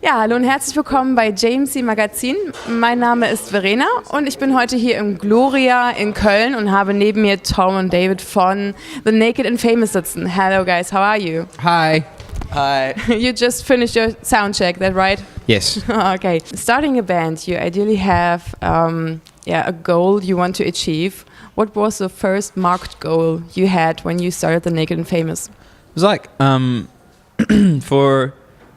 Ja, hallo und herzlich willkommen bei Magazin. Mein Name ist Verena und ich bin heute hier im Gloria in Köln und habe neben mir Thom und David von The Naked and Famous sitzen. Hello guys, how are you? Hi. Hi. You just finished your sound check, that right? Yes. Okay. Starting a band, you ideally have a goal you want to achieve. What was the first marked goal you had when you started The Naked and Famous? It was like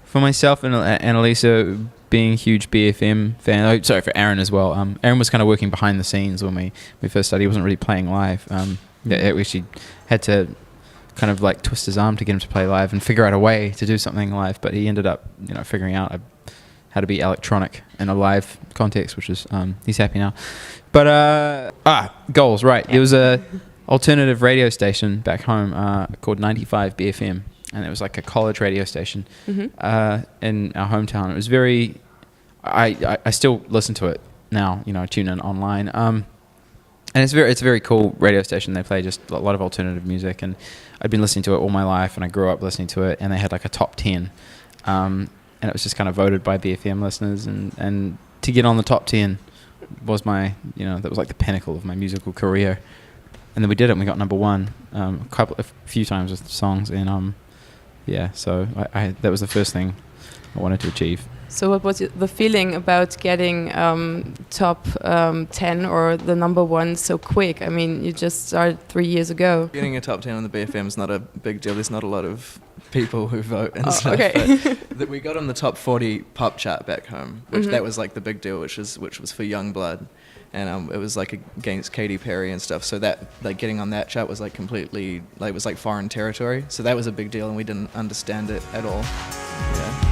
for myself and Elisa being a huge BFM fan. Oh, sorry, for Aaron as well. Aaron was kind of working behind the scenes when we first started. He wasn't really playing live. We actually had to kind of like twist his arm to get him to play live and figure out a way to do something live. But he ended up, figuring out how to be electronic in a live context, which is he's happy now. But goals, right? There was a alternative radio station back home called 95 BFM, and it was like a college radio station in our hometown. It was very. I still listen to it now. Tune in online. And it's a very cool radio station. They play just a lot of alternative music, and I'd been listening to it all my life, and I grew up listening to it. And they had like a top 10, and it was just kind of voted by BFM listeners, and to get on the top 10 was my, that was like the pinnacle of my musical career. And then we did it, and we got number one a few times with songs, and so I that was the first thing I wanted to achieve. So what was the feeling about getting top 10 or the number one so quick? I mean, you just started 3 years ago. Getting a top 10 on the BFM is not a big deal. There's not a lot of people who vote and stuff. Okay. But we got on the top 40 pop chart back home, which that was like the big deal, which was for young blood. And it was like against Katy Perry and stuff. So that like getting on that chart was like completely like it was like foreign territory. So that was a big deal, and we didn't understand it at all. Yeah.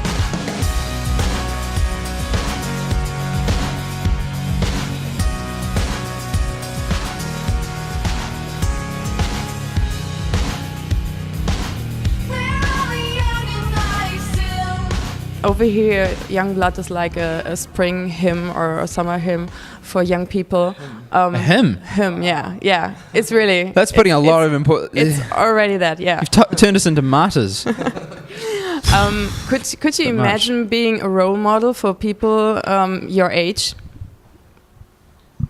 Over here, Young Blood is like a spring hymn or a summer hymn for young people. A hymn? Hymn, yeah. It's really... That's putting a lot of important... It's already that, yeah. You've turned us into martyrs. Could you imagine being a role model for people your age?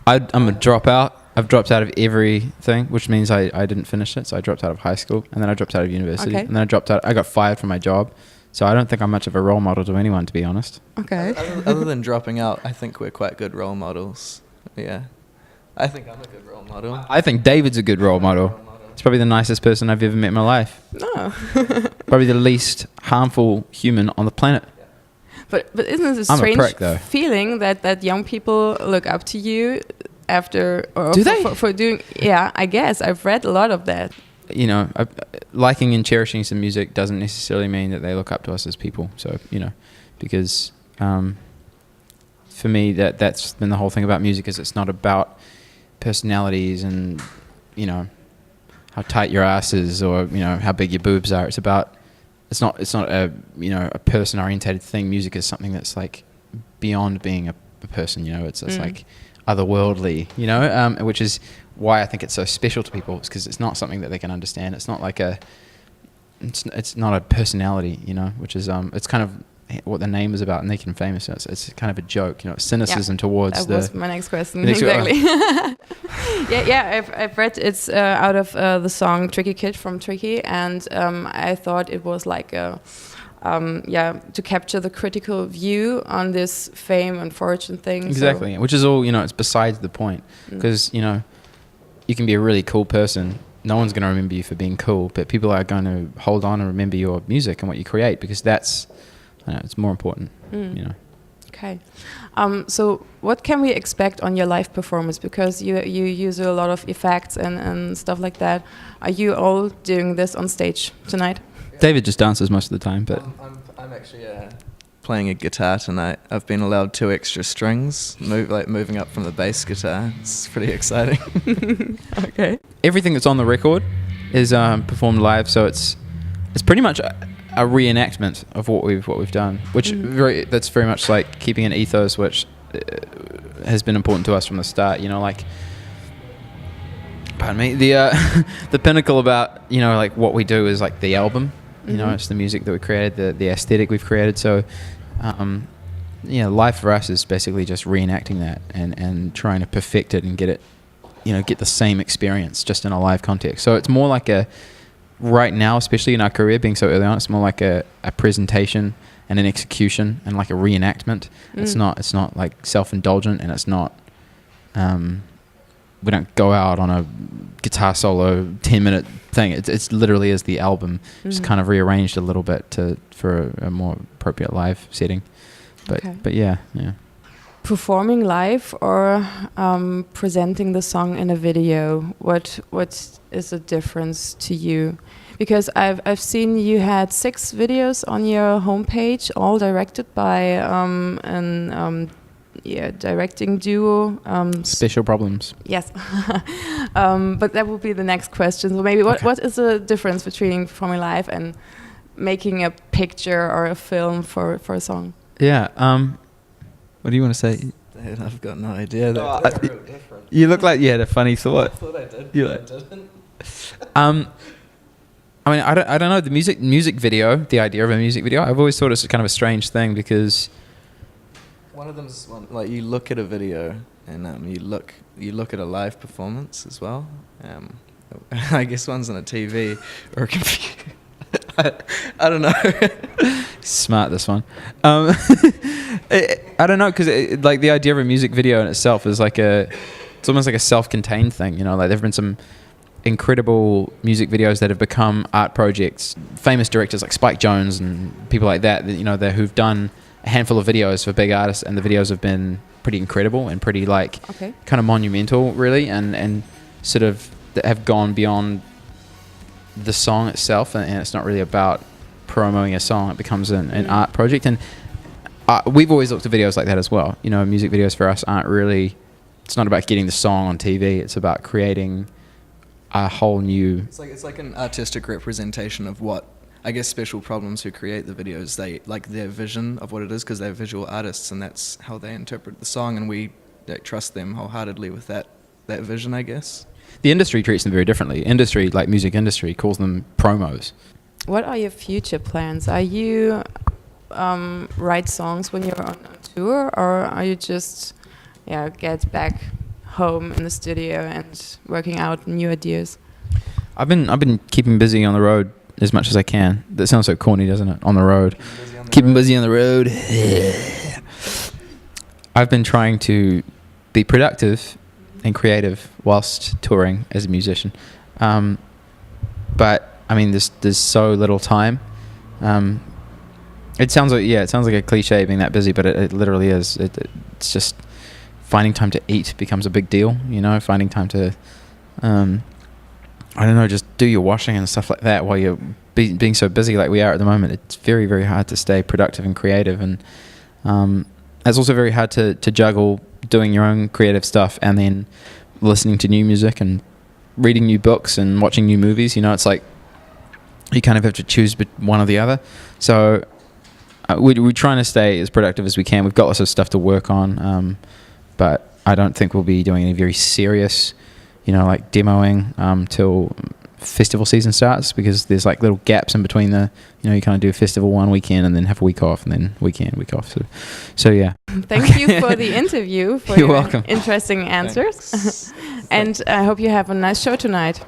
I'm a dropout. I've dropped out of everything, which means I didn't finish it. So I dropped out of high school, and then I dropped out of university, and then I got fired from my job. So I don't think I'm much of a role model to anyone, to be honest. Okay. Other than dropping out, I think we're quite good role models. Yeah. I think I'm a good role model. I think David's a good role model. He's probably the nicest person I've ever met in my life. No. Probably the least harmful human on the planet. But isn't it a strange feeling that young people look up to you after... Or Do they? For doing... Yeah, I guess. I've read a lot of that. Liking and cherishing some music doesn't necessarily mean that they look up to us as people. So, because for me, that's been the whole thing about music, is it's not about personalities and, how tight your ass is or, how big your boobs are. It's not a, a person-orientated thing. Music is something that's like beyond being a person, it's like otherworldly, which is why I think it's so special to people, is because it's not something that they can understand. It's not like it's not a personality, which is it's kind of what the name is about, Naked and Famous. It's kind of a joke, cynicism towards that was my next question. Exactly. I've read it's out of the song Tricky Kid from Tricky, and I thought it was like a to capture the critical view on this fame and fortune thing. Exactly, which is all, it's besides the point, because, you can be a really cool person. No one's going to remember you for being cool, but people are going to hold on and remember your music and what you create, because that's, it's more important, Okay. So what can we expect on your live performance? Because you use a lot of effects and stuff like that. Are you all doing this on stage tonight? David just dances most of the time, but... I'm actually playing a guitar tonight. I've been allowed 2 extra strings, moving up from the bass guitar. It's pretty exciting. Okay. Everything that's on the record is performed live, so it's pretty much a reenactment of what we've done, which that's very much like keeping an ethos which has been important to us from the start. Pardon me. The pinnacle about like what we do is like the album. It's the music that we created, the aesthetic we've created. So Yeah, life for us is basically just reenacting that and trying to perfect it and get it, get the same experience just in a live context. So it's more like right now, especially in our career being so early on, it's more like a presentation and an execution and like a reenactment. It's not like self-indulgent, and it's not, we don't go out on a guitar solo 10-minute thing. It's literally is the album, just kind of rearranged a little bit for a more appropriate live setting. But yeah. Performing live or presenting the song in a video, what is the difference to you? Because I've seen you had 6 videos on your homepage, all directed by directing duo. Special Problems. Yes. But that would be the next question. So maybe what is the difference between performing live and making a picture or a film for a song? Yeah. What do you want to say? I've got no idea. That's real different. You look like you had a funny thought. I thought I did. I didn't. I mean, I don't know. The music video, the idea of a music video, I've always thought it's kind of a strange thing because one of them's like you look at a video and you look at a live performance as well. I guess one's on a TV or a computer. I don't know. Smart, this one. I don't know, because like the idea of a music video in itself is it's almost like a self-contained thing. Like there've been some incredible music videos that have become art projects. Famous directors like Spike Jonze and people like that, who've done a handful of videos for big artists, and the videos have been pretty incredible and pretty kind of monumental, really, and sort of that have gone beyond the song itself, and it's not really about promoting a song. It becomes an art project, and we've always looked at videos like that as well. Music videos for us aren't really, it's not about getting the song on TV, it's about creating a whole new, it's like an artistic representation of what I guess Special Problems, who create the videos, they like their vision of what it is, because they're visual artists and that's how they interpret the song, and we trust them wholeheartedly with that vision, I guess. The industry treats them very differently. Like music industry, calls them promos. What are your future plans? Are you write songs when you're on tour, or are you just get back home in the studio and working out new ideas? I've been keeping busy on the road as much as I can. That sounds so corny, doesn't it? On the road. Keeping busy on the road. I've been trying to be productive and creative whilst touring as a musician. But I mean, there's so little time. It sounds like a cliche being that busy, but it literally is. It's just finding time to eat becomes a big deal. Finding time to, I don't know, just do your washing and stuff like that while you're being so busy like we are at the moment. It's very, very hard to stay productive and creative, and it's also very hard to juggle doing your own creative stuff and then listening to new music and reading new books and watching new movies. It's like you kind of have to choose one or the other. So we're trying to stay as productive as we can. We've got lots of stuff to work on, but I don't think we'll be doing any very serious, like demoing till festival season starts, because there's like little gaps in between you kind of do a festival one weekend and then have a week off and then week off. So yeah. Thank you for the interview, for You're your welcome. interesting answers. And I hope you have a nice show tonight.